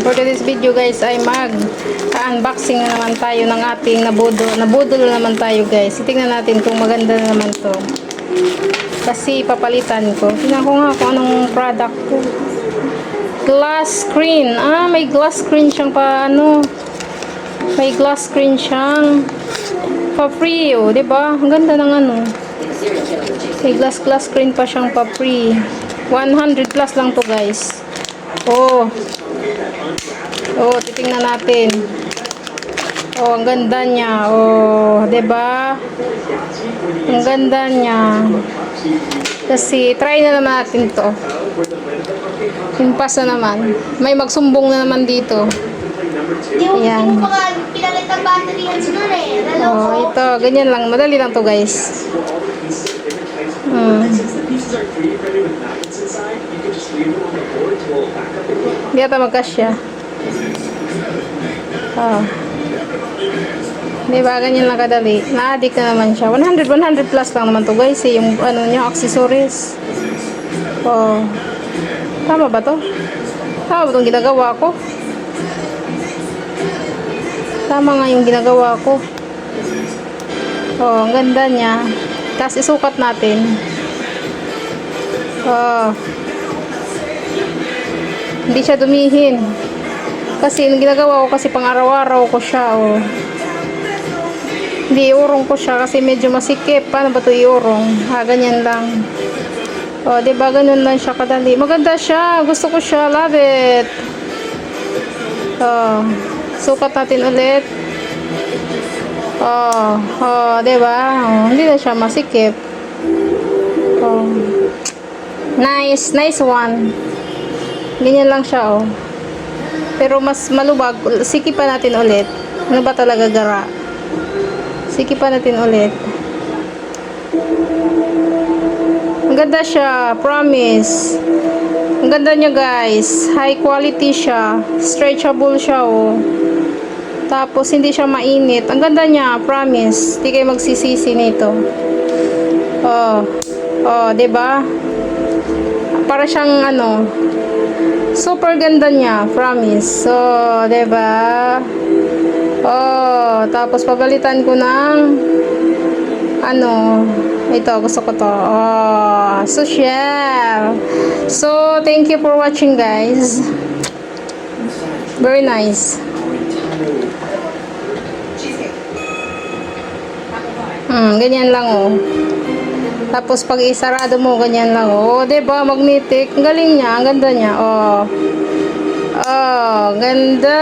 For today's video guys ay unboxing na naman tayo ng ating nabudol na naman tayo guys. Tingnan natin kung maganda na naman to. Kasi papalitan ko. Tingnan ko nga kung anong product ko. Glass screen. May glass screen siyang may glass screen siyang pa-free, oh, 'di ba? Ang ganda ng may glass screen pa siyang pa-free. 100 plus lang to guys. Titingnan natin. Ang ganda niya. 'di ba? Ang ganda niya. Kasi try na naman natin to. Impas na naman. May magsumbong na naman dito. Ayan. Pinalit ang battery yan siguro eh. Ito. Ganyan lang. Madali lang to guys. Hindi ata magkasya. Diba? Ganyan lang kadali. Na-addict na naman siya. 100 plus lang naman to guys. Yung niya, accessories. Tama ba to? Tama ba itong ginagawa ko? Tama nga yung ginagawa ko. Ang ganda niya. Tapos isukat natin. Hindi siya dumihin. Kasi yung ginagawa ko kasi pang araw-araw ko siya. Hindi, iurong ko siya kasi medyo masikip. Paano ba ito iurong? Ganyan lang. Diba? Ganun lang siya kadali. Maganda siya. Gusto ko siya. Love it. Sukat natin ulit. Diba? Hindi na siya masikip. Nice one. Ganyan lang siya, Pero mas malubag. Sikipan natin ulit. Ano ba talaga gara? Sikipan natin ulit. Ang ganda siya. Promise. Ang ganda niya, guys. High quality siya. Stretchable siya, Tapos, hindi siya mainit. Ang ganda niya. Promise. Hindi kayo magsisisi nito. Diba? Para siyang, super ganda niya. Promise. Diba? Tapos, pagalitan ko ng, ito, gusto ko to. Social. So, thank you for watching, guys. Very nice. Ganyan lang, Tapos, pag isarado mo, ganyan lang, diba? Magnetic. Ang galing niya. Ang ganda niya, ganda.